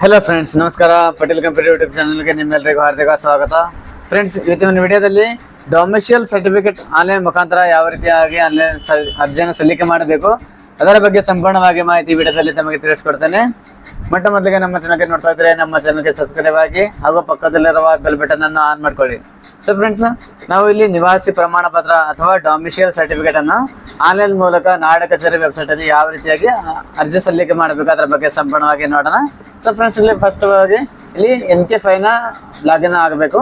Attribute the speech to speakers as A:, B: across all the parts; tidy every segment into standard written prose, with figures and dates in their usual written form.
A: Hello friends, ನಮಸ್ಕಾರ. Patel computer YouTube ಚಾನಲ್ಗೆ ನಿಮ್ಮೆಲ್ಲರಿಗೂ ಹಾರ್ದಿಕ ಸ್ವಾಗತ. ಫ್ರೆಂಡ್ಸ್, ಇವತ್ತಿನ ವಿಡಿಯೋದಲ್ಲಿ ಡೊಮಿಷಿಯಲ್ ಸರ್ಟಿಫಿಕೇಟ್ ಆನ್ಲೈನ್ ಮುಖಾಂತರ ಯಾವ ರೀತಿಯಾಗಿ ಆನ್ಲೈನ್ ಅರ್ಜಿಯನ್ನು ಸಲ್ಲಿಕೆ ಮಾಡಬೇಕು ಅದರ ಬಗ್ಗೆ ಸಂಪೂರ್ಣವಾಗಿ ಮಾಹಿತಿ ವಿಡಿಯೋದಲ್ಲಿ ತಮಗೆ ತಿಳಿಸ್ಕೊಡ್ತೇನೆ. ಮೊದಲಿಗೆ ನಮ್ಮ ಚಾನಲ್ಗೆ ನೋಡ್ತಾ ಇದ್ರೆ ನಮ್ಮ ಚಾನಲ್ಗೆ ಸಬ್ಸ್ಕ್ರೈಬ್ ಆಗಿ ಹಾಗೂ ಪಕ್ಕದಲ್ಲಿರುವ ಬೆಲ್ ಬಟನ್ ಅನ್ನು ಆನ್ ಮಾಡ್ಕೊಳ್ಳಿ. ಸೊ ಫ್ರೆಂಡ್ಸ್, ನಾವು ಇಲ್ಲಿ ನಿವಾಸಿ ಪ್ರಮಾಣ ಪತ್ರ ಅಥವಾ ಡೊಮಿಷಿಯಲ್ ಸರ್ಟಿಫಿಕೇಟ್ ಅನ್ನು ಆನ್ಲೈನ್ ಮೂಲಕ ನಾಡ ಕಚೇರಿ ವೆಬ್ಸೈಟ್ ಅಲ್ಲಿ ಯಾವ ರೀತಿಯಾಗಿ ಅರ್ಜಿ ಸಲ್ಲಿಕೆ ಮಾಡಬೇಕು ಅದರ ಬಗ್ಗೆ ಸಂಪೂರ್ಣವಾಗಿ ನೋಡೋಣ. ಸೊ ಫ್ರೆಂಡ್ಸ್, ಇಲ್ಲಿ ಫಸ್ಟ್ ಆಗಿ ಇಲ್ಲಿ NK5 ನ ಲಾಗಿನ್ ಆಗಬೇಕು.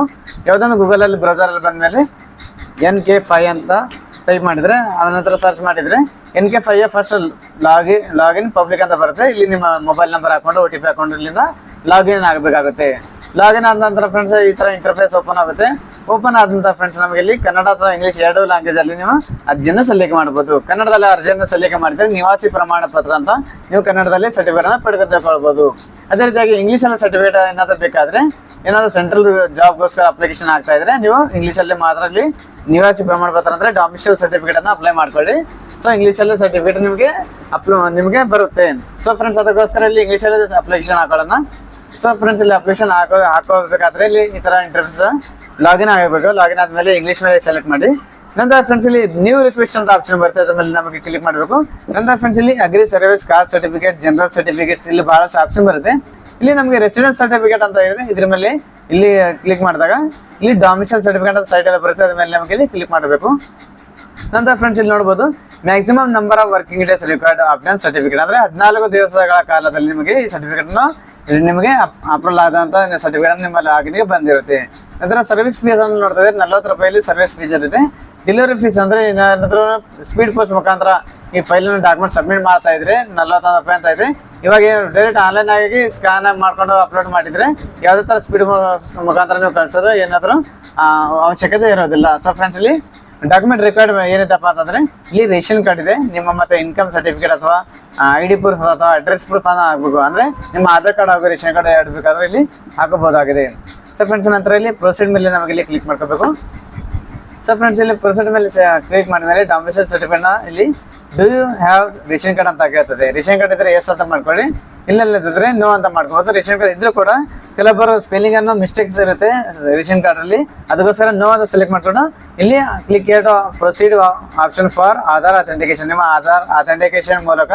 A: ಯಾವುದನ್ನು ಗೂಗಲ್ ಅಲ್ಲಿ ಬ್ರೌಸರ್ ಅಲ್ಲಿ ಬಂದ್ಮೇಲೆ NK5 ಅಂತ ಟೈಪ್ ಮಾಡಿದ್ರೆ ಆನಂತರ ಸರ್ಚ್ ಮಾಡಿದ್ರೆ NK5 ಫಸ್ಟ್ ಲಾಗಿನ್ ಪಬ್ಲಿಕ್ ಅಂತ ಬರುತ್ತೆ. ಇಲ್ಲಿ ನಿಮ್ಮ ಮೊಬೈಲ್ ನಂಬರ್ ಹಾಕೊಂಡು OTP ಹಾಕೊಂಡು ಇಲ್ಲಿಂದ ಲಾಗಿನ್ ಆಗಬೇಕಾಗುತ್ತೆ. ಲಾಗಿನ್ ಆದ ನಂತರ ಫ್ರೆಂಡ್ಸ್ ಈ ತರ ಇಂಟರ್ಫೇಸ್ ಓಪನ್ ಆಗುತ್ತೆ. ಓಪನ್ ಆದ ನಂತರ ಫ್ರೆಂಡ್ಸ್ ನಮಗೆ ಇಲ್ಲಿ ಕನ್ನಡ ಅಥವಾ ಇಂಗ್ಲಿಷ್ ಎರಡು ಲ್ಯಾಂಗ್ವೇಜ್ ಅಲ್ಲಿ ನೀವು ಅರ್ಜಿಯನ್ನು ಸಲ್ಲಿಕೆ ಮಾಡಬಹುದು. ಕನ್ನಡದಲ್ಲಿ ಅರ್ಜಿಯನ್ನು ಸಲ್ಲಿಕೆ ಮಾಡಿದ್ರೆ ನಿವಾಸಿ ಪ್ರಮಾಣ ಪತ್ರ ಅಂತ ನೀವು ಕನ್ನಡದಲ್ಲಿ ಸರ್ಟಿಫಿಕೇಟ್ ಅನ್ನು ಪಡೆದುಕೊಳ್ಳಬಹುದು. ಅದೇ ರೀತಿಯಾಗಿ ಇಂಗ್ಲಿಷ್ ಅಲ್ಲಿ ಸರ್ಟಿಫಿಕೇಟ್ ಏನಾದ್ರು ಬೇಕಾದ್ರೆ, ಏನಾದ್ರು ಸೆಂಟ್ರಲ್ ಜಾಬ್ಗೋಸ್ಕರ ಅಪ್ಲಿಕೇಶನ್ ಆಗ್ತಾ ಇದ್ರೆ ನೀವು ಇಂಗ್ಲಿಷ್ ಅಲ್ಲಿ ಮಾತ್ರ ಅಲ್ಲಿ ನಿವಾಸಿ ಪ್ರಮಾಣ ಪತ್ರ ಅಂದ್ರೆ ಡೊಮಿಷಿಯಲ್ ಸರ್ಟಿಫಿಕೇಟ್ ಅನ್ನು ಅಪ್ಲೈ ಮಾಡ್ಕೊಳ್ಳಿ. ಸೊ ಇಂಗ್ಲಿಷ್ ಅಲ್ಲಿ ಸರ್ಟಿಫಿಕೇಟ್ ನಿಮಗೆ ಬರುತ್ತೆ. ಸೊ ಫ್ರೆಂಡ್ಸ್, ಅದಕ್ಕೋಸ್ಕರ ಇಲ್ಲಿ ಇಂಗ್ಲಿಷ್ ಅಲ್ಲಿ ಅಪ್ಲಿಕೇಶನ್ ಹಾಕೊಳ್ಳೋಣ. ಸೊ ಫ್ರೆಂಡ್ಸ್, ಇಲ್ಲಿ ಅಪ್ಲಿಕೇಶನ್ ಹಾಕೋಬೇಕಾದ್ರೆ ಇಲ್ಲಿ ಈ ತರ ಇಂಟರ್ಫೇಸ್ ಲಾಗಿನ್ ಆಗಬೇಕು. ಲಾಗಿನ್ ಆದ್ಮೇಲೆ ಇಂಗ್ಲಿಷ್ ಮೇಲೆ ಸೆಲೆಕ್ಟ್ ಮಾಡಿ. ನಂತರ ಫ್ರೆಂಡ್ಸ್ ಇಲ್ಲಿ ನ್ಯೂ ರಿಕ್ವೆಸ್ಟ್ ಅಂತ ಆಪ್ಷನ್ ಬರುತ್ತೆ, ಅದ್ರ ಮೇಲೆ ನಮಗೆ ಕ್ಲಿಕ್ ಮಾಡಬೇಕು. ನಂತರ ಫ್ರೆಂಡ್ಸ್ ಇಲ್ಲಿ agri service, caste certificate, general certificates ಇಲ್ಲಿ ಬಹಳಷ್ಟು ಆಪ್ಷನ್ ಬರುತ್ತೆ. ಇಲ್ಲಿ ನಮಗೆ ರೆಸಿಡೆನ್ಸ್ ಸರ್ಟಿಫಿಕೇಟ್ ಅಂತ ಇದೆ. ಇದ್ರ ಮೇಲೆ ಇಲ್ಲಿ ಕ್ಲಿಕ್ ಮಾಡಿದಾಗ ಇಲ್ಲಿ ಡೊಮಿಷಿಯಲ್ ಸರ್ಟಿಫಿಕೇಟ್ ಅಂತ ಸೈಟ್ ಎಲ್ಲ ಬರುತ್ತೆ, ಅದ್ರ ಮೇಲೆ ನಮಗೆ ಇಲ್ಲಿ ಕ್ಲಿಕ್ ಮಾಡಬೇಕು. ನಂತರ ಫ್ರೆಂಡ್ಸ್ ಇಲ್ಲಿ ನೋಡಬಹುದು maximum number of working days required offline certificate ಅಂದ್ರೆ 14 ದಿವಸಗಳ ಕಾಲದಲ್ಲಿ ನಿಮಗೆ ಈ ಸರ್ಟಿಫಿಕೇಟ್ ನಿಮಗೆ ಅಪ್ರೂವಲ್ ಆದಂತ ಸರ್ಟಿಫಿಕೇಟ್ ನಿಮ್ಮ ಲಾಗಿನ್ಗೆ ಬಂದಿರುತ್ತೆ. ನಂತರ ಸರ್ವಿಸ್ ಫೀಸ್ ಅನ್ನು ನೋಡ್ತಾ ಇದ್ರೆ 40 ರೂಪಾಯಿ ಸರ್ವಿಸ್ ಫೀಸ್ ಇರುತ್ತೆ. ಡೆಲಿವರಿ ಫೀಸ್ ಅಂದ್ರೆ ಏನಾದ್ರು ಸ್ಪೀಡ್ ಪೋಸ್ಟ್ ಮುಖಾಂತರ ಈ ಫೈಲ್ ಡಾಕ್ಯುಮೆಂಟ್ ಸಬ್ಮಿಟ್ ಮಾಡ್ತಾ ಇದ್ರೆ 41 ರೂಪಾಯಿ ಅಂತ ಇದೆ. ಇವಾಗ ಡೈರೆಕ್ಟ್ ಆನ್ಲೈನ್ ಆಗಿ ಸ್ಕ್ಯಾನ್ ಮಾಡ್ಕೊಂಡು ಅಪ್ಲೋಡ್ ಮಾಡಿದ್ರೆ ಯಾವುದೇ ತರ ಸ್ಪೀಡ್ ಮುಖಾಂತರ ನೀವು ಕಳಿಸೋದು ಏನಾದ್ರು ಅವಶ್ಯಕತೆ ಇರೋದಿಲ್ಲ. ಸೊ ಫ್ರೆಂಡ್ಸ್, ಇಲ್ಲಿ ಡಾಕ್ಯುಮೆಂಟ್ ರಿಕ್ವೈರ್ಡ್ ಏನಿದೆಪ್ಪ ಅಂತಂದ್ರೆ ಇಲ್ಲಿ ರೇಷನ್ ಕಾರ್ಡ್ ಇದೆ, ನಿಮ್ಮ ಮತ್ತೆ ಇನ್ಕಮ್ ಸರ್ಟಿಫಿಕೇಟ್ ಅಥವಾ ID ಪ್ರೂಫ್ ಅಥವಾ ಅಡ್ರೆಸ್ ಪ್ರೂಫ್ ಅನ್ನ ಹಾಕ್ಬೇಕು. ಅಂದ್ರೆ ನಿಮ್ಮ ಆಧಾರ್ ಕಾರ್ಡ್ ಹಾಗೂ ರೇಷನ್ ಕಾರ್ಡ್ ಎರಡು ಬೇಕಾದ್ರೆ ಇಲ್ಲಿ ಹಾಕಬಹುದಾಗಿದೆ. ಸೊ ಫ್ರೆಂಡ್ಸ್, ನಂತರ ಇಲ್ಲಿ ಪ್ರೊಸೀಡ್ ಮೇಲೆ ನಮಗೆ ಇಲ್ಲಿ ಕ್ಲಿಕ್ ಮಾಡ್ಕೋಬೇಕು. ಸೊ ಫ್ರೆಂಡ್ಸ್, ಇಲ್ಲಿ ಪ್ರೊಸೀಡ್ ಮೇಲೆ ಕ್ಲಿಕ್ ಮಾಡಿದ್ಮೇಲೆ ಡೊಮಿಷಿಯಲ್ ಸರ್ಟಿಫಿಕೇಟ್ ಇಲ್ಲಿ do you have ration card ಅಂತ ಕೇಳ್ತದೆ. ರೇಷನ್ ಕಾರ್ಡ್ ಇದ್ರೆ ಎಸ್ ಅಂತ ಮಾಡ್ಕೊಳ್ಳಿ, ಇಲ್ಲದಿದ್ರೆ ನೋ ಅಂತ ಮಾಡ್ಕೋಬಹುದು. ರೇಷನ್ ಕಾರ್ಡ್ ಇದ್ರೂ ಕೂಡ ಕೆಲವೊಬ್ಬರು ಸ್ಪೆಲ್ಲಿಂಗ್ ಅನ್ನು ಮಿಸ್ಟೇಕ್ಸ್ ಇರುತ್ತೆ ರೇಷನ್ ಕಾರ್ಡ್ ಅಲ್ಲಿ, ಅದಕ್ಕೋಸ್ಕರ ನೋ ಅಂತ ಸೆಲೆಕ್ಟ್ ಮಾಡ್ಕೊಂಡು ಇಲ್ಲಿ click proceed option for Aadhaar authentication. ನಿಮ್ಮ ಆಧಾರ್ ಅಥೆಂಟಿಕೇಶನ್ ಮೂಲಕ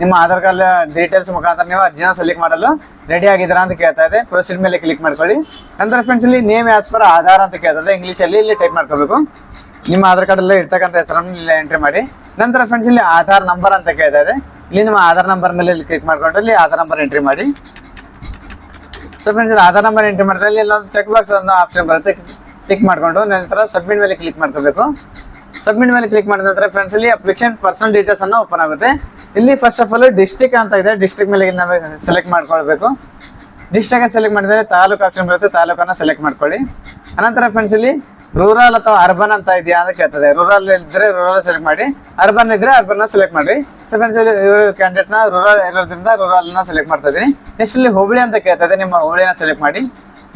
A: ನಿಮ್ಮ ಆಧಾರ್ ಕಾರ್ಡ್ ಡೀಟೇಲ್ಸ್ ಮುಖಾಂತರ ನೀವು ಅರ್ಜಿನ ಸೆಲೆಕ್ಟ್ ಮಾಡಲು ರೆಡಿ ಆಗಿದ್ದೀರಾ ಅಂತ ಕೇಳ್ತಾ ಇದೆ. ಪ್ರೊಸೀಡ್ ಮೇಲೆ ಕ್ಲಿಕ್ ಮಾಡ್ಕೊಳ್ಳಿ. ನಂತರ ಫ್ರೆಂಡ್ಸ್ ಇಲ್ಲಿ ನೇಮ್ ಆಸ್ ಪರ್ ಆಧಾರ್ ಅಂತ ಕೇಳ್ತದೆ, ಇಂಗ್ಲಿಷ್ ಅಲ್ಲಿ ಇಲ್ಲಿ ಟೈಪ್ ಮಾಡ್ಕೋಬೇಕು. ನಿಮ್ಮ ಆಧಾರ್ ಕಾರ್ಡ್ ಅಲ್ಲಿ ಇರ್ತಕ್ಕಂಥ ಹೆಸರನ್ನು ಇಲ್ಲಿ ಎಂಟ್ರಿ ಮಾಡಿ. ನಂತರ ಫ್ರೆಂಡ್ಸ್ ಇಲ್ಲಿ ಆಧಾರ್ ನಂಬರ್ ಅಂತ ಕೇಳ್ತಾ ಇದೆ, ಇಲ್ಲಿ ನಿಮ್ಮ ಆಧಾರ್ ನಂಬರ್ ಮೇಲೆ ಇಲ್ಲಿ ಕ್ಲಿಕ್ ಮಾಡ್ಕೊಂಡು ಇಲ್ಲಿ ಆಧಾರ್ ನಂಬರ್ ಎಂಟ್ರಿ ಮಾಡಿ. ಸೊ ಫ್ರೆಂಡ್ಸ್, ಇಲ್ಲಿ ಆಧಾರ್ ನಂಬರ್ ಎಂಟ್ರಿ ಮಾಡಿದ್ರೆ ಇಲ್ಲಿ ಒಂದು ಚೆಕ್ ಬಾಕ್ಸ್ ಅನ್ನೋ ಆಪ್ಷನ್ ಬರುತ್ತೆ, ಟಿಕ್ ಮಾಡ್ಕೊಂಡು ನಂತರ ಸಬ್ಮಿಟ್ ಮೇಲೆ ಕ್ಲಿಕ್ ಮಾಡ್ಕೋಬೇಕು. ಸಬ್ಮಿಟ್ ಮೇಲೆ ಕ್ಲಿಕ್ ಮಾಡಿದ ನಂತರ ಫ್ರೆಂಡ್ಸ್ ಇಲ್ಲಿ ಅಪ್ಲಿಕೇಶನ್ ಪರ್ಸನಲ್ ಡೀಟೇಲ್ಸ್ ಅನ್ನು ಓಪನ್ ಆಗುತ್ತೆ. ಇಲ್ಲಿ ಫಸ್ಟ್ ಆಫ್ ಆಲ್ ಡಿಸ್ಟ್ರಿಕ್ಟ್ ಅಂತ ಇದೆ, ಡಿಸ್ಟ್ರಿಕ್ಟ್ ಮೇಲೆ ನಾವು ಸೆಲೆಕ್ಟ್ ಮಾಡ್ಕೊಳ್ಬೇಕು. ಡಿಸ್ಟ್ರಿಕ್ಟ್ ಸೆಲೆಕ್ಟ್ ಮಾಡಿದ್ರೆ ತಾಲೂಕು ಆಪ್ಷನ್ ಬರುತ್ತೆ, ತಾಲೂಕನ್ನ ಸೆಲೆಕ್ಟ್ ಮಾಡ್ಕೊಳ್ಳಿ. ಅನಂತರ ಫ್ರೆಂಡ್ಸ್ ಇಲ್ಲಿ ರೂರಲ್ ಅಥವಾ ಅರ್ಬನ್ ಅಂತ ಇದೆಯಾ ಅಂತ ಕೇಳ್ತದೆ. ರೂರಲ್ ಇದ್ರೆ ರೂರಲ್ ಸೆಲೆಕ್ಟ್ ಮಾಡಿ, ಅರ್ಬನ್ ಇದ್ರೆ ಅರ್ಬನ್ ಸೆಲೆಕ್ಟ್ ಮಾಡಿ. ಸೊ ಫ್ರೆಂಡ್ಸ್, ಇಲ್ಲಿ ಕ್ಯಾಂಡಿಡೇಟ್ ನ ರೂರಲ್ ಇರೋದ್ರಿಂದ ರೂರಲ್ ನ ಸೆಲೆಕ್ಟ್ ಮಾಡ್ತಾ ಇದೀನಿ. ನೆಕ್ಸ್ಟ್ ಇಲ್ಲಿ ಹೋಬಳಿ ಅಂತ ಕೇಳ್ತದೆ, ನಿಮ್ಮ ಹೋಬಳಿನ ಸೆಲೆಕ್ಟ್ ಮಾಡಿ.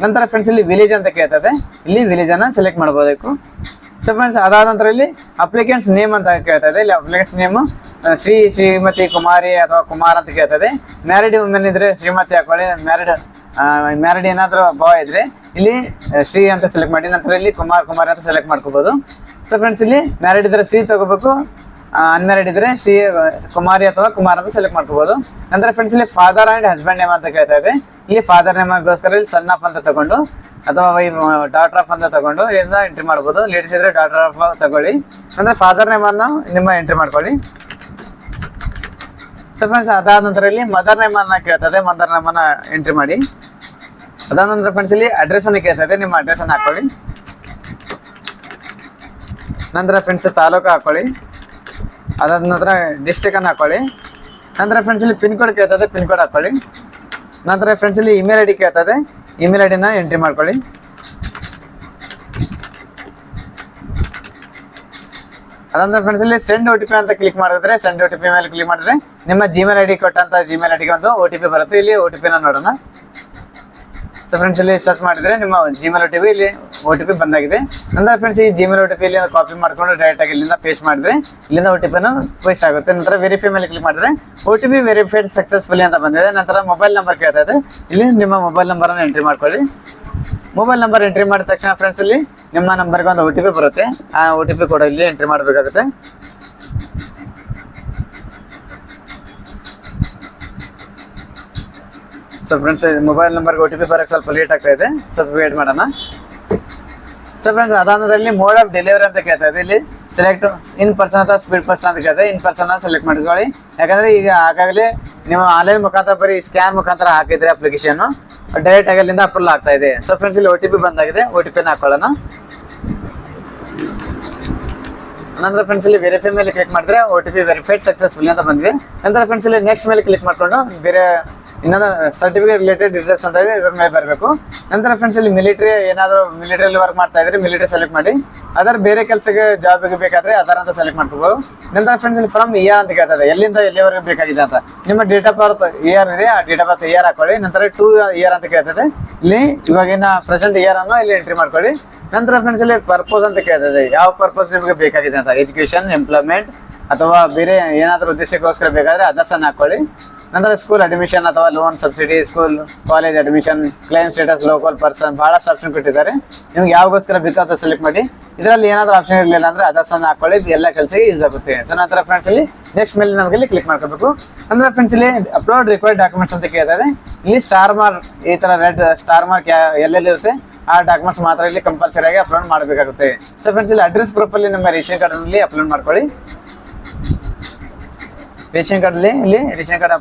A: ನಂತರ ಫ್ರೆಂಡ್ಸ್ ಇಲ್ಲಿ ವಿಲೇಜ್ ಅಂತ ಕೇಳ್ತದೆ, ಇಲ್ಲಿ ವಿಲೇಜ್ ಅನ್ನ ಸೆಲೆಕ್ಟ್ ಮಾಡಬೇಕು. ಸೊ ಫ್ರೆಂಡ್ಸ್, ಅದಾದ ನಂತರ ಇಲ್ಲಿ ಅಪ್ಲಿಕೆಂಟ್ಸ್ ನೇಮ್ ಅಂತ ಕೇಳ್ತದೆ. ಇಲ್ಲಿ ಅಪ್ಲಿಕೆಂಟ್ಸ್ ನೇಮ್ ಶ್ರೀಮತಿ ಕುಮಾರಿ ಅಥವಾ ಕುಮಾರ್ ಅಂತ ಕೇಳ್ತದೆ. ಮ್ಯಾರಿಡ್ ವುಮೆನ್ ಇದ್ರೆ ಶ್ರೀಮತಿ ಹಾಕೊಳ್ಳಿ, ಮ್ಯಾರಿಡ್ ಏನಾದ್ರು ಬಾಯ್ ಇದ್ರೆ ಇಲ್ಲಿ ಶ್ರೀ ಅಂತ ಸೆಲೆಕ್ಟ್ ಮಾಡಿ. ನಂತರ ಇಲ್ಲಿ ಕುಮಾರಿ ಅಂತ ಸೆಲೆಕ್ಟ್ ಮಾಡ್ಕೋಬಹುದು. ಸೊ ಫ್ರೆಂಡ್ಸ್, ಇಲ್ಲಿ ಮ್ಯಾರಿಡ್ ಇದ್ರೆ ಸಿ ತಗೋಬೇಕು, ಅನ್ಮ್ಯಾರಿಡ್ ಇದ್ರೆ ಸಿ ಕುಮಾರಿ ಅಥವಾ ಕುಮಾರ್ ಅಂತ ಸೆಲೆಕ್ಟ್ ಮಾಡ್ಕೋಬಹುದು. ನಂತರ ಫ್ರೆಂಡ್ಸ್ ಇಲ್ಲಿ ಫಾದರ್ ಅಂಡ್ ಹಸ್ಬೆಂಡ್ ನೇಮ್ ಅಂತ ಕೇಳ್ತಾ ಇದೆ. ಇಲ್ಲಿ ಫಾದರ್ ನೇಮ್ಗೋಸ್ಕರ ಇಲ್ಲಿ ಸನ್ ಆಫ್ ಅಂತ ತಗೊಂಡು ಅಥವಾ ಡಾಟರ್ ಆಫ್ ಅಂತ ತಗೊಂಡು ಇದನ್ನ ಎಂಟ್ರಿ ಮಾಡ್ಬೋದು. ಲೇಡೀಸ್ ಇದ್ರೆ ಡಾಟರ್ ಆಫ್ ತಗೊಳ್ಳಿ. ಅಂದ್ರೆ ಫಾದರ್ ನೇಮ್ ಅನ್ನು ನಿಮ್ಮ ಎಂಟ್ರಿ ಮಾಡ್ಕೊಳ್ಳಿ. ಸೊ ಫ್ರೆಂಡ್ಸ್, ಅದಾದ ನಂತರ ಇಲ್ಲಿ ಮದರ್ ನೇಮ್ ಅನ್ನ ಕೇಳ್ತದೆ, ಮದರ್ ನೇಮ್ ಅನ್ನ ಎಂಟ್ರಿ ಮಾಡಿ. ಅದಾದ ನಂತರ ಫ್ರೆಂಡ್ಸ್ ಇಲ್ಲಿ ಅಡ್ರೆಸ್ ಅನ್ನು ಕೇಳ್ತದೆ, ನಿಮ್ಮ ಅಡ್ರೆಸ್ ಅನ್ನು ಹಾಕೊಳ್ಳಿ. ನಂತರ ಫ್ರೆಂಡ್ಸ್ ತಾಲೂಕು ಹಾಕೊಳ್ಳಿ. ಅದಾದ ನಂತರ ಡಿಸ್ಟ್ರಿಕ್ಟ್ ಅನ್ನು ಹಾಕೊಳ್ಳಿ. ನಂತರ ಫ್ರೆಂಡ್ಸ್ ಇಲ್ಲಿ ಪಿನ್ ಕೋಡ್ ಕೇಳ್ತದೆ, ಪಿನ್ ಕೋಡ್ ಹಾಕೊಳ್ಳಿ. ನಂತರ ಫ್ರೆಂಡ್ಸ್ ಇಲ್ಲಿ ಇಮೇಲ್ ID ಕೇಳ್ತದೆ, ಇಮೇಲ್ ID ನ ಎಂಟ್ರಿ ಮಾಡ್ಕೊಳ್ಳಿ. ಅದಂದ್ರೆ ಫ್ರೆಂಡ್ಸ್ ಇಲ್ಲಿ ಸೆಂಡ್ OTP ಅಂತ ಕ್ಲಿಕ್ ಮಾಡಿದ್ರೆ, ಸೆಂಡ್ OTP ಮೇಲೆ ಕ್ಲಿಕ್ ಮಾಡಿದ್ರೆ ನಿಮ್ಮ ಜಿಮೇಲ್ ID ಕೊಟ್ಟಂತ ಜಿಮೇಲ್ ID ಗೆ ಒಂದು OTP ಬರುತ್ತೆ. ಇಲ್ಲಿ OTP ನ ನೋಡೋಣ. ಸೊ ಫ್ರೆಂಡ್ಸ್ ಇಲ್ಲಿ ಸರ್ಚ್ ಮಾಡಿದ್ರೆ ನಿಮ್ಮ ಜಿಮೇಲ್ OTP ಇಲ್ಲಿ OTP ಬಂದಾಗಿದೆ. ನಂತರ ಫ್ರೆಂಡ್ಸ್ ಈ ಜಿಮೇಲ್ OTP ಇಲ್ಲಿ ಕಾಪಿ ಮಾಡ್ಕೊಂಡು ಡೈರೆಕ್ಟ್ ಆಗಿ ಇಲ್ಲಿಂದ ಪೇಸ್ಟ್ ಮಾಡಿದ್ರೆ ಇಲ್ಲಿಂದ OTP ಪೇಸ್ಟ್ ಆಗುತ್ತೆ. ನಂತರ ವೆರಿಫೈ ಮೇಲೆ ಕ್ಲಿಕ್ ಮಾಡಿದ್ರೆ OTP ವೆರಿಫೈಡ್ ಸಕ್ಸಸ್ಫುಲಿ ಅಂತ ಬಂದಿದೆ. ನಂತರ ಮೊಬೈಲ್ ನಂಬರ್ ಕೇಳ್ತಾ ಇದೆ, ಇಲ್ಲಿ ನಿಮ್ಮ ಮೊಬೈಲ್ ನಂಬರ್ ಅನ್ನು ಎಂಟ್ರಿ ಮಾಡ್ಕೊಳ್ಳಿ. ಮೊಬೈಲ್ ನಂಬರ್ ಎಂಟ್ರಿ ಮಾಡಿದ ತಕ್ಷಣ ಫ್ರೆಂಡ್ಸ್ ಇಲ್ಲಿ ನಿಮ್ಮ ನಂಬರ್ಗೆ ಒಂದು OTP ಬರುತ್ತೆ. ಆ OTP ಕೂಡ ಇಲ್ಲಿ ಎಂಟ್ರಿ ಮಾಡಬೇಕಾಗುತ್ತೆ. ಸೊ ಫ್ರೆಂಡ್ಸ್ ಮೊಬೈಲ್ ನಂಬರ್ಗೆ OTP ಬರೋಕ್ಕೆ ಸ್ವಲ್ಪ ಲೇಟ್ ಆಗ್ತಾ ಇದೆ, ಸ್ವಲ್ಪ ವೇಟ್ ಮಾಡೋಣ. ಸೊ ಫ್ರೆಂಡ್ಸ್ ಅದಾದಲ್ಲಿ ಮೋಡ್ ಆಫ್ ಡೆಲಿವರಿ ಅಂತ ಕೇಳ್ತಾ ಇದೆ. ಇಲ್ಲಿ ಸೆಲೆಕ್ಟ್ ಇನ್ ಪರ್ಸನ್ ಅಥವಾ ಸ್ಪೀಡ್ ಪರ್ಸನ್ ಅಂತ ಕೇಳ್ತಾ ಇನ್ ಪರ್ಸನ್ ಸೆಲೆಕ್ಟ್ ಮಾಡ್ಕೊಳ್ಳಿ. ಯಾಕಂದ್ರೆ ಈಗ ಆಗಾಗಲೇ ನೀವು ಆನ್ಲೈನ್ ಮುಖಾಂತರ ಬರೀ ಸ್ಕ್ಯಾನ್ ಮುಖಾಂತರ ಹಾಕಿದ್ರೆ ಅಪ್ಲಿಕೇಶನ್ ಡೈರೆಕ್ಟ್ ಆಗಿ ಅಲ್ಲಿಂದ ಅಪ್ರೂವಲ್ ಆಗ್ತಾ ಇದೆ. ಸೊ ಫ್ರೆಂಡ್ಸ್ ಇಲ್ಲಿ OTP ಬಂದಾಗಿದೆ, OTP ಹಾಕೊಳ್ಳೋಣ. ನಂತರ ಫ್ರೆಂಡ್ಸ್ ಇಲ್ಲಿ ವೆರಿಫೈ ಮೇಲೆ ಕ್ಲಿಕ್ ಮಾಡಿದ್ರೆ OTP ವೆರಿಫೈಡ್ ಸಕ್ಸಸ್ಫುಲಿ ಅಂತ ಬಂದಿದೆ. ನಂತರ ಫ್ರೆಂಡ್ಸ್ ಇಲ್ಲಿ ನೆಕ್ಸ್ಟ್ ಮೇಲೆ ಕ್ಲಿಕ್ ಮಾಡ್ಕೊಂಡು ಬೇರೆ ಇನ್ನೊಂದು ಸರ್ಟಿಫಿಕೇಟ್ ರಿಲೇಟೆಡ್ ಡೀಟೇಲ್ಸ್ ಅಂತ ಇದ್ರ ಮೇಲೆ ಬರಬೇಕು. ನಂತರ ಫ್ರೆಂಡ್ಸ್ ಇಲ್ಲಿ ಮಿಲಿಟರಿ ಏನಾದರೂ ಮಿಲಿಟರಿಯಲ್ಲಿ ವರ್ಕ್ ಮಾಡ್ತಾ ಇದ್ರೆ ಮಿಲಿಟರಿ ಸೆಲೆಕ್ಟ್ ಮಾಡಿ. ಅದರ ಬೇರೆ ಕೆಲಸಕ್ಕೆ ಜಾಬ್ಗೆ ಬೇಕಾದ್ರೆ ಅದರ ಅಂತ ಸೆಲೆಕ್ಟ್ ಮಾಡ್ಕೋಬಹುದು. ನಂತರ ಫ್ರೆಂಡ್ಸ್ ಇಲ್ಲಿ ಫ್ರಮ್ ಇಯರ್ ಅಂತ ಕೇಳ್ತದೆ, ಎಲ್ಲಿಂದ ಎಲ್ಲಿವರೆಗೆ ಬೇಕಾಗಿದೆ ಅಂತ. ನಿಮ್ಮ ಡೇಟ್ ಆಫ್ ಬರ್ತ್ ಇಯರ್ ಇದೆ, ಆ ಡೇಟ್ ಆಫ್ ಬರ್ತ್ ಇಯರ್ ಹಾಕೊಳ್ಳಿ. ನಂತರ 2 ಇಯರ್ ಅಂತ ಕೇಳ್ತದೆ, ಇಲ್ಲಿ ಇವಾಗಿನ ಪ್ರೆಸೆಂಟ್ ಇಯರ್ ಅನ್ನು ಇಲ್ಲಿ ಎಂಟ್ರಿ ಮಾಡ್ಕೊಳ್ಳಿ. ನಂತರ ಫ್ರೆಂಡ್ಸ್ ಇಲ್ಲಿ ಪರ್ಪೋಸ್ ಅಂತ ಕೇಳ್ತದೆ, ಯಾವ ಪರ್ಪಸ್ ನಿಮಗೆ ಬೇಕಾಗಿದೆ ಅಂತ, ಎಜುಕೇಶನ್, ಎಂಪ್ಲಾಯ್ಮೆಂಟ್ ಅಥವಾ ಬೇರೆ ಏನಾದರೂ ಉದ್ದೇಶಕ್ಕೋಸ್ಕರ ಬೇಕಾದ್ರೆ ಅದರ್ಸ್ ಅನ್ನು ಹಾಕೊಳ್ಳಿ. ನಂತರ ಸ್ಕೂಲ್ ಅಡ್ಮಿಷನ್ ಅಥವಾ loan subsidy, school college admission, claim status, local person, ಬಹಳಷ್ಟು ಆಪ್ಷನ್ ಕೊಟ್ಟಿದ್ದಾರೆ. ನಿಮ್ಗೆ ಯಾವಾಗೋಸ್ಕರ ಬೇಕು ಅಂತ ಸೆಲೆಕ್ಟ್ ಮಾಡಿ. ಇದರಲ್ಲಿ ಏನಾದರೂ ಆಪ್ಷನ್ ಇರಲಿಲ್ಲ ಅಂದ್ರೆ ಅದರ್ಸ್ ಅನ್ನು ಹಾಕೊಳ್ಳಿ, ಇದು ಎಲ್ಲ ಕೆಲಸಕ್ಕೆ ಯೂಸ್ ಆಗುತ್ತೆ. ಸೊ ನಂತರ ಫ್ರೆಂಡ್ಸ್ ಇಲ್ಲಿ ನೆಕ್ಸ್ಟ್ ಮೇಲೆ ನಮಗೆ ಇಲ್ಲಿ ಕ್ಲಿಕ್ ಮಾಡ್ಕೋಬೇಕು. ಅಂದ್ರೆ ಫ್ರೆಂಡ್ಸ್ ಇಲ್ಲಿ ಅಪ್ಲೋಡ್ ರಿಕ್ವೈರ್ಡ್ ಡಾಕ್ಯುಮೆಂಟ್ಸ್ ಅಂತ ಕೇಳ್ತಾರೆ. ಇಲ್ಲಿ ಸ್ಟಾರ್ ಮಾರ್ಕ್, ಈ ತರ ರೆಡ್ ಸ್ಟಾರ್ ಮಾರ್ಕ್ ಎಲ್ಲೆಲ್ಲಿ ಇರುತ್ತೆ ಆ ಡಾಕ್ಯುಮೆಂಟ್ಸ್ ಮಾತ್ರ ಇಲ್ಲಿ ಕಂಪಲ್ಸರಿ ಆಗಿ ಅಪ್ಲೋಡ್ ಮಾಡಬೇಕಾಗುತ್ತೆ. ಸೊ ಫ್ರೆಂಡ್ಸ್ ಇಲ್ಲಿ ಅಡ್ರೆಸ್ ಪ್ರೂಫ್ ಅಲ್ಲಿ ನಮ್ಮ ರೇಷನ್ ಕಾರ್ಡ್ ಅಲ್ಲಿ ಅಪ್ಲೋಡ್ ಮಾಡ್ಕೊಳ್ಳಿ. ರೇಷನ್ ಕಾರ್ಡ್ ಅಲ್ಲಿ ಇಲ್ಲಿ ರೇಷನ್ ಕಾರ್ಡ್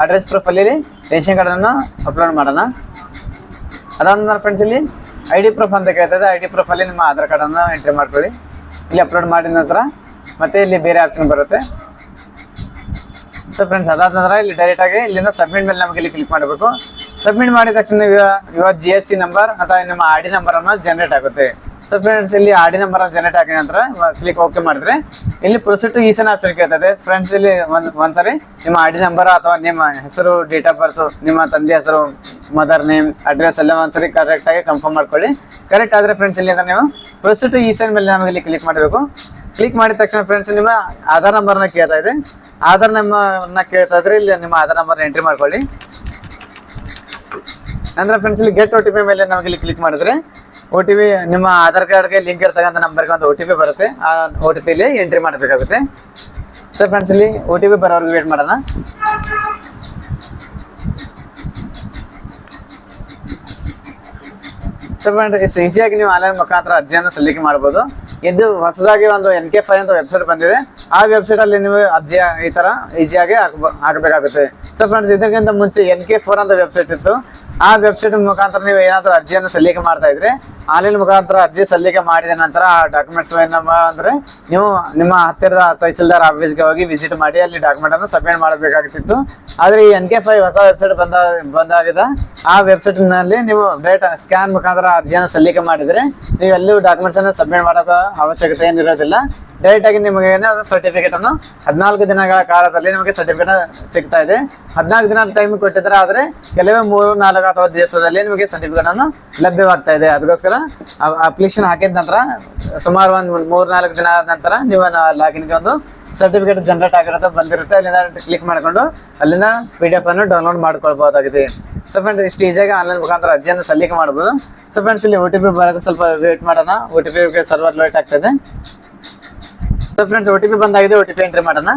A: ಅಡ್ರೆಸ್ ಪ್ರೂಫ್ ಅಲ್ಲಿ ರೇಷನ್ ಕಾರ್ಡ್ ಅನ್ನು ಅಪ್ಲೋಡ್ ಮಾಡೋಣ. ಅದಾದ್ಮೇಲೆ ಫ್ರೆಂಡ್ಸ್ ಇಲ್ಲಿ ID ಪ್ರೂಫ್ ಅಂತ ಕೇಳ್ತದೆ, ID ಪ್ರೂಫ್ ಅಲ್ಲಿ ನಿಮ್ಮ ಆಧಾರ್ ಕಾರ್ಡ್ ಅನ್ನು ಎಂಟ್ರಿ ಮಾಡ್ಕೊಳ್ಳಿ. ಇಲ್ಲಿ ಅಪ್ಲೋಡ್ ಮಾಡಿದ ನಂತರ ಮತ್ತೆ ಇಲ್ಲಿ ಬೇರೆ ಆಪ್ಷನ್ ಬರುತ್ತೆ. ಸೊ ಫ್ರೆಂಡ್ಸ್ ಅದಾದ ನಂತರ ಇಲ್ಲಿ ಡೈರೆಕ್ಟ್ ಆಗಿ ಇಲ್ಲಿಂದ ಸಬ್ಮಿಟ್ ಮೇಲೆ ನಮಗೆ ಇಲ್ಲಿ ಕ್ಲಿಕ್ ಮಾಡಬೇಕು. ಸಬ್ಮಿಟ್ ಮಾಡಿದ ತಕ್ಷಣ ಇವಾಗ GST ನಂಬರ್ ಅಥವಾ ನಿಮ್ಮ ID ನಂಬರ್ ಅನ್ನು ಜನರೇಟ್ ಆಗುತ್ತೆ. ಸೊ ಫ್ರೆಂಡ್ಸ್ ಇಲ್ಲಿ ID ನಂಬರ್ ಜನರೇಟ್ ಆಗಿದ ನಂತರ ಕ್ಲಿಕ್ ಓಕೆ ಮಾಡಿದ್ರೆ ಇಲ್ಲಿ ಪ್ರೊಸೀಡ್ ಟು ಈಸನ್ ಆಪ್ಷನ್ ಕೇಳ್ತದೆ. ಫ್ರೆಂಡ್ಸ್ ಇಲ್ಲಿ ಒಂದ್ಸರಿ ನಿಮ್ಮ ID ನಂಬರ್ ಅಥವಾ ನಿಮ್ಮ ಹೆಸರು, ಡೇಟ್ ಆಫ್ ಬರ್ತ್, ನಿಮ್ಮ ತಂದೆ ಹೆಸರು, ಮದರ್ ನೇಮ್, ಅಡ್ರೆಸ್ ಎಲ್ಲ ಒಂದ್ಸರಿ ಕರೆಕ್ಟ್ ಆಗಿ ಕನ್ಫರ್ಮ್ ಮಾಡ್ಕೊಳ್ಳಿ. ಕರೆಕ್ಟ್ ಆದ್ರೆ ಫ್ರೆಂಡ್ಸ್ ಇಲ್ಲಿ ನೀವು ಪ್ರೊಸೀಡ್ ಟು ಈಸನ್ ಮೇಲೆ ನಮಗೆ ಇಲ್ಲಿ ಕ್ಲಿಕ್ ಮಾಡಬೇಕು. ಕ್ಲಿಕ್ ಮಾಡಿದ ತಕ್ಷಣ ಫ್ರೆಂಡ್ಸ್ ನಿಮ್ಮ ಆಧಾರ್ ನಂಬರ್ನ ಕೇಳ್ತಾ ಇದೆ. ಆಧಾರ್ ನಂಬರ್ನ ಕೇಳ್ತಾ ಇದ್ರೆ ಇಲ್ಲಿ ನಿಮ್ಮ ಆಧಾರ್ ನಂಬರ್ನ ಎಂಟ್ರಿ ಮಾಡ್ಕೊಳ್ಳಿ. ನಂತರ ಫ್ರೆಂಡ್ಸ್ ಇಲ್ಲಿ ಗೆಟ್ OTP ಮೇಲೆ ನಮಗೆ ಇಲ್ಲಿ ಕ್ಲಿಕ್ ಮಾಡಿದ್ರೆ OTP ನಿಮ್ಮ ಆಧಾರ್ ಕಾರ್ಡ್ಗೆ ಲಿಂಕ್ ಇರ್ತಕ್ಕಂಥ ನಂಬರ್ಗೆ ಒಂದು OTP ಬರುತ್ತೆ. ಆ OTP ಇಲ್ಲಿ ಎಂಟ್ರಿ ಮಾಡಬೇಕಾಗುತ್ತೆ. ಸೊ ಫ್ರೆಂಡ್ಸ್ ಇಲ್ಲಿ OTP ಬರೋವರೆಗೂ ವೇಟ್ ಮಾಡೋಣ. ಸೊ ಫ್ರೆಂಡ್ಸ್ ಇಷ್ಟು ಈಸಿಯಾಗಿ ನೀವು ಆನ್ಲೈನ್ ಮುಖಾಂತರ ಅರ್ಜಿಯನ್ನು ಸಲ್ಲಿಕೆ ಮಾಡ್ಬೋದು. ಇದು ಹೊಸದಾಗಿ ಒಂದು NK5 ಅಂತ ವೆಬ್ಸೈಟ್ ಬಂದಿದೆ. ಆ ವೆಬ್ಸೈಟ್ ಅಲ್ಲಿ ನೀವು ಅರ್ಜಿ ಈ ತರ ಈಸಿಯಾಗಿ ಹಾಕಬೇಕಾಗುತ್ತೆ. ಸೊ ಫ್ರೆಂಡ್ಸ್ ಇದಕ್ಕಿಂತ ಮುಂಚೆ NK4 ಅಂತ ವೆಬ್ಸೈಟ್ ಇತ್ತು. ಆ ವೆಬ್ಸೈಟ್ ಮುಖಾಂತರ ನೀವು ಏನಾದರೂ ಅರ್ಜಿಯನ್ನು ಸಲ್ಲಿಕೆ ಮಾಡ್ತಾ ಇದ್ರೆ ಆನ್ಲೈನ್ ಮುಖಾಂತರ ಅರ್ಜಿ ಸಲ್ಲಿಕೆ ಮಾಡಿದ ನಂತರ ಆ ಡಾಕ್ಯುಮೆಂಟ್ಸ್ ಏನಪ್ಪ ಅಂದ್ರೆ ನೀವು ನಿಮ್ಮ ಹತ್ತಿರದ ತಹಸೀಲ್ದಾರ್ ಆಫೀಸ್ಗೆ ಹೋಗಿ ವಿಸಿಟ್ ಮಾಡಿ ಅಲ್ಲಿ ಡಾಕ್ಯುಮೆಂಟ್ ಅನ್ನು ಸಬ್ಮಿಟ್ ಮಾಡಬೇಕಾಗುತ್ತಿತ್ತು. ಆದ್ರೆ ಈ NK5 ಹೊಸ ವೆಬ್ಸೈಟ್ ಬಂದಾಗಿದೆ. ಆ ವೆಬ್ಸೈಟ್ ನಲ್ಲಿ ನೀವು ಡೈರೆಕ್ಟ್ ಸ್ಕ್ಯಾನ್ ಮುಖಾಂತರ ಅರ್ಜಿಯನ್ನು ಸಲ್ಲಿಕೆ ಮಾಡಿದ್ರೆ ನೀವು ಎಲ್ಲೂ ಡಾಕ್ಯುಮೆಂಟ್ಸ್ ಅನ್ನು ಸಬ್ಮಿಟ್ ಮಾಡೋಕೆ ಅವಶ್ಯಕತೆ ಏನಿರೋದಿಲ್ಲ. ಡೈರೆಕ್ಟ್ ಆಗಿ ನಿಮಗೆ ಸರ್ಟಿಫಿಕೇಟ್ ಅನ್ನು 14 ದಿನಗಳ ಕಾಲದಲ್ಲಿ ನಿಮಗೆ ಸರ್ಟಿಫಿಕೇಟ್ ಸಿಗ್ತಾ ಇದೆ. 14 ದಿನ ಟೈಮ್ ಕೊಟ್ಟಿದ್ರೆ ಆದ್ರೆ ಕೆಲವೇ 3-4 ಅಥವಾ ದಿವಸದಲ್ಲಿ ನಿಮಗೆ ಸರ್ಟಿಫಿಕೇಟ್ ಅನ್ನು ಲಭ್ಯವಾಗ್ತಾ ಇದೆ. ಅದಕ್ಕೋಸ್ಕರ ಅಪ್ಲಿಕೇಶನ್ ಹಾಕಿದ ನಂತರ ಸುಮಾರು ಒಂದು 3-4 ದಿನ ನಂತರ ನೀವು ಲಾಗಿನ್ಗೆ ಒಂದು ಸರ್ಟಿಫಿಕೇಟ್ ಜನರೇಟ್ ಆಗಿರುತ್ತೆ, ಬಂದಿರುತ್ತೆ. ಅಲ್ಲಿಂದ ಕ್ಲಿಕ್ ಮಾಡಿಕೊಂಡು ಅಲ್ಲಿಂದ PDF ಅನ್ನು ಡೌನ್ಲೋಡ್ ಮಾಡ್ಕೊಳ್ಬಹುದಾಗಿದೆ. ಸೊ ಫ್ರೆಂಡ್ಸ್ ಇಷ್ಟು ಈಸಿಯಾಗಿ ಆನ್ಲೈನ್ ಮುಖಾಂತರ ಅರ್ಜಿಯನ್ನು ಸಲ್ಲಿಕೆ ಮಾಡ್ಬೋದು. ಸೊ ಫ್ರೆಂಡ್ಸ್ ಇಲ್ಲಿ OTP ಬರೋಕ್ಕೆ ಸ್ವಲ್ಪ ವೇಟ್ ಮಾಡೋಣ. OTP ಸರ್ವರ್ ಲೇಟ್ ಆಗ್ತದೆ. ಸೊ ಫ್ರೆಂಡ್ಸ್ OTP ಬಂದಾಗಿದೆ, OTP ಎಂಟ್ರಿ ಮಾಡೋಣ.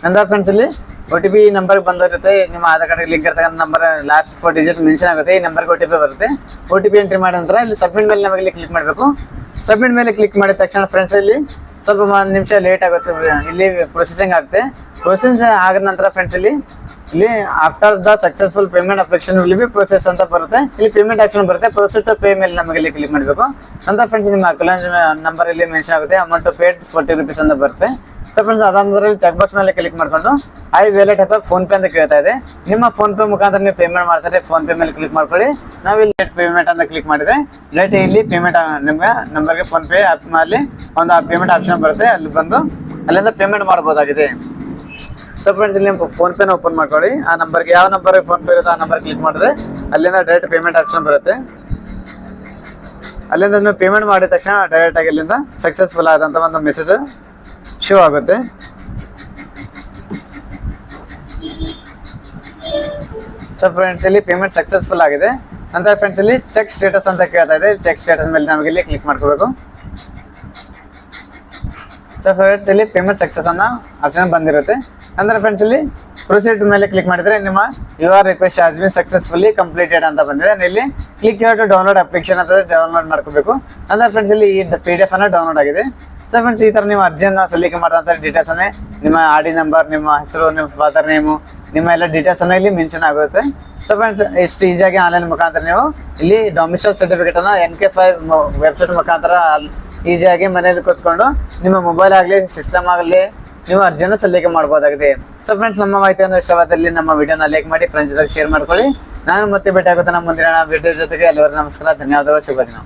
A: ನಂತರ ಫ್ರೆಂಡ್ಸ್ ಇಲ್ಲಿ OTP ನಂಬರ್ ಬಂದಿರುತ್ತೆ. ನಿಮ್ಮ ಆಧಾರ್ ಕಾರ್ಡ್ ಲಿಂಕ್ ಇರ್ತಕ್ಕಂಥ ನಂಬರ್ ಲಾಸ್ಟ್ 4 ಡಿಜಿಟ್ ಮೆನ್ಷನ್ ಆಗುತ್ತೆ. ಈ ನಂಬರ್ಗೆ OTP ಬರುತ್ತೆ. OTP ಎಂಟ್ರಿ ಮಾಡಿದ ನಂತರ ಇಲ್ಲಿ ಸಬ್ಮಿಟ್ ಮೇಲೆ ನಮಗೆ ಇಲ್ಲಿ ಕ್ಲಿಕ್ ಮಾಡಬೇಕು. ಸಬ್ಮಿಟ್ ಮೇಲೆ ಕ್ಲಿಕ್ ಮಾಡಿದ ತಕ್ಷಣ ಫ್ರೆಂಡ್ಸ್ ಇಲ್ಲಿ ಸ್ವಲ್ಪ ನಿಮಿಷ ಲೇಟ್ ಆಗುತ್ತೆ, ಇಲ್ಲಿ ಪ್ರೊಸೆಸಿಂಗ್ ಆಗುತ್ತೆ. ಪ್ರೊಸೆಸಿಂಗ್ ಆಗಿದ ನಂತರ ಫ್ರೆಂಡ್ಸ್ ಇಲ್ಲಿ after the successful payment application will be process ಅಂತ ಬರುತ್ತೆ. ಇಲ್ಲಿ ಪೇಮೆಂಟ್ ಆಪ್ಷನ್ ಬರುತ್ತೆ. ಪ್ರೊಸೀಡ್ ಟು ಪೇ ಮೇಲೆ ನಮಗೆ ಇಲ್ಲಿ ಕ್ಲಿಕ್ ಮಾಡಬೇಕು. ನಂತರ ಫ್ರೆಂಡ್ಸ್ ನಿಮ್ಮ ಅಕೌಂಟ್ ನಂಬರ್ ಇಲ್ಲಿ ಮೆನ್ಷನ್ ಆಗುತ್ತೆ. ಅಮೌಂಟ್ ಪೇಡ್ 40 ರೂಪೀಸ್ ಅಂತ ಬರುತ್ತೆ. ಸೊ ಫ್ರೆಂಡ್ಸ್ ಅದಾದ್ರೆ ಚೆಕ್ ಬಾಕ್ಸ್ ಮೇಲೆ ಕ್ಲಿಕ್ ಮಾಡ್ಕೊಂಡು ಐ ವ್ಯಾಲೆಟ್ ಅಥವಾ ಫೋನ್ ಪೇ ಅಂತ ಕೇಳ್ತಾ ಇದೆ. ನಿಮ್ಮ ಫೋನ್ ಪೇ ಮುಖಾಂತರ ನೀವು ಪೇಮೆಂಟ್ ಮಾಡ್ತಾರೆ, ಫೋನ್ ಪೇ ಮೇಲೆ ಕ್ಲಿಕ್ ಮಾಡ್ಕೊಳ್ಳಿ. ನಾವು ಇಲ್ಲಿ ಪೇಮೆಂಟ್ ಅಂತ ಕ್ಲಿಕ್ ಮಾಡಿದ್ರೆ ಡೈರೆಕ್ಟ್ ಇಲ್ಲಿ ಪೇಮೆಂಟ್ ನಿಮ್ಗೆ ನಂಬರ್ಗೆ ಫೋನ್ ಪೇ ಆ್ಯಪ್ ಅಲ್ಲಿ ಒಂದು ಪೇಮೆಂಟ್ ಆಪ್ಷನ್ ಬರುತ್ತೆ. ಅಲ್ಲಿ ಬಂದು ಅಲ್ಲಿಂದ ಪೇಮೆಂಟ್ ಮಾಡಬಹುದಾಗಿದೆ. ಸೊ ಫ್ರೆಂಡ್ಸ್ ಇಲ್ಲಿ ಫೋನ್ ಪೇನ ಓಪನ್ ಮಾಡ್ಕೊಳ್ಳಿ. ಆ ನಂಬರ್ಗೆ ಯಾವ ನಂಬರ್ ಫೋನ್ ಪೇ ಇರುತ್ತೋ ಆ ನಂಬರ್ ಕ್ಲಿಕ್ ಮಾಡಿದ್ರೆ ಅಲ್ಲಿಂದ ಡೈರೆಕ್ಟ್ ಪೇಮೆಂಟ್ ಆಪ್ಷನ್ ಬರುತ್ತೆ. ಅಲ್ಲಿಂದ ನೀವು ಪೇಮೆಂಟ್ ಮಾಡಿದ ತಕ್ಷಣ ಡೈರೆಕ್ಟ್ ಆಗಿ ಇಲ್ಲಿಂದ ಸಕ್ಸಸ್ಫುಲ್ ಆದಂತ ಒಂದು ಮೆಸೇಜ್ ಶೋ ಆಗುತ್ತೆ. ಸೊ ಫ್ರೆಂಡ್ಸ್ ಇಲ್ಲಿ ಪೇಮೆಂಟ್ ಸಕ್ಸಸ್ಫುಲ್ ಆಗಿದೆ ಅಂತ ಫ್ರೆಂಡ್ಸ್ ಇಲ್ಲಿ ಚೆಕ್ ಸ್ಟೇಟಸ್ ಅಂತ ಕೇಳ್ತಾ ಇದೆ. ಚೆಕ್ ಸ್ಟೇಟಸ್ ಮೇಲೆ ನಮಗೆ ಇಲ್ಲಿ ಕ್ಲಿಕ್ ಮಾಡ್ಕೋಬೇಕು. ಸೊ ಫ್ರೆಂಡ್ಸ್ ಇಲ್ಲಿ ಪೇಮೆಂಟ್ ಸಕ್ಸಸ್ ಅನ್ನೋ ಆಪ್ಷನ್ ಬಂದಿರುತ್ತೆ. ಅಂದ್ರೆ ಫ್ರೆಂಡ್ಸ್ ಇಲ್ಲಿ ಪ್ರೊಸೀಡ್ ಮೇಲೆ ಕ್ಲಿಕ್ ಮಾಡಿದ್ರೆ ನಿಮ್ಮ your request has been successfully completed ಅಂತ ಬಂದಿದೆ. ಇಲ್ಲಿ click here to download application ಅಂತ ಡೌನ್ಲೋಡ್ ಮಾಡ್ಕೋಬೇಕು. ಅಂದ್ರೆ ಫ್ರೆಂಡ್ಸ್ ಇಲ್ಲಿ ಈ PDF ಅನ್ನ ಡೌನ್ಲೋಡ್ ಆಗಿದೆ. ಸೊ ಫ್ರೆಂಡ್ಸ್ ಈ ತರ ನೀವು ಅರ್ಜಿಯನ್ನ ಸಲ್ಲಿಕೆ ಮಾಡಿದಂಥ ಡೀಟೇಲ್ಸ್ ಅನ್ನೇ ನಿಮ್ಮ ID ನಂಬರ್, ನಿಮ್ಮ ಹೆಸರು, ನಿಮ್ಮ ಫಾದರ್ ನೇಮು, ನಿಮ್ಮ ಎಲ್ಲ ಡೀಟೇಲ್ಸ್ ಅನ್ನ ಇಲ್ಲಿ ಮೆನ್ಷನ್ ಆಗುತ್ತೆ. ಸೊ ಫ್ರೆಂಡ್ಸ್ ಎಷ್ಟು ಈಸಿಯಾಗಿ ಆನ್ಲೈನ್ ಮುಖಾಂತರ ನೀವು ಇಲ್ಲಿ ಡೊಮಿಸೈಲ್ ಸರ್ಟಿಫಿಕೇಟ್ ಅನ್ನ NK5 ವೆಬ್ಸೈಟ್ ಮುಖಾಂತರ ಈಸಿಯಾಗಿ ಮನೆಯಲ್ಲಿ ಕೂತ್ಕೊಂಡು ನಿಮ್ಮ ಮೊಬೈಲ್ ಆಗಲಿ ಸಿಸ್ಟಮ್ ಆಗಲಿ ನೀವು ಅರ್ಜಿಯನ್ನು ಸಲ್ಲಿಕೆ ಮಾಡಬಹುದಾಗಿದೆ. ಸೊ ಫ್ರೆಂಡ್ಸ್ ನಮ್ಮ ಮಾಹಿತಿಯನ್ನು ಇಷ್ಟವಾದಲ್ಲಿ ನಮ್ಮ ವಿಡಿಯೋನ ಲೈಕ್ ಮಾಡಿ ಫ್ರೆಂಡ್ಸ್ ಜೊತೆ ಶೇರ್ ಮಾಡ್ಕೊಳ್ಳಿ. ನಾನು ಮತ್ತೆ ಭೇಟಿ ಆಗುತ್ತೆ ನಮ್ಮ ಮುಂದಿನ ವಿಡಿಯೋ ಜೊತೆಗೆ. ಅಲ್ಲಿವರೆಗೂ ನಮಸ್ಕಾರ, ಧನ್ಯವಾದಗಳು, ಶುಭ ದಿನ.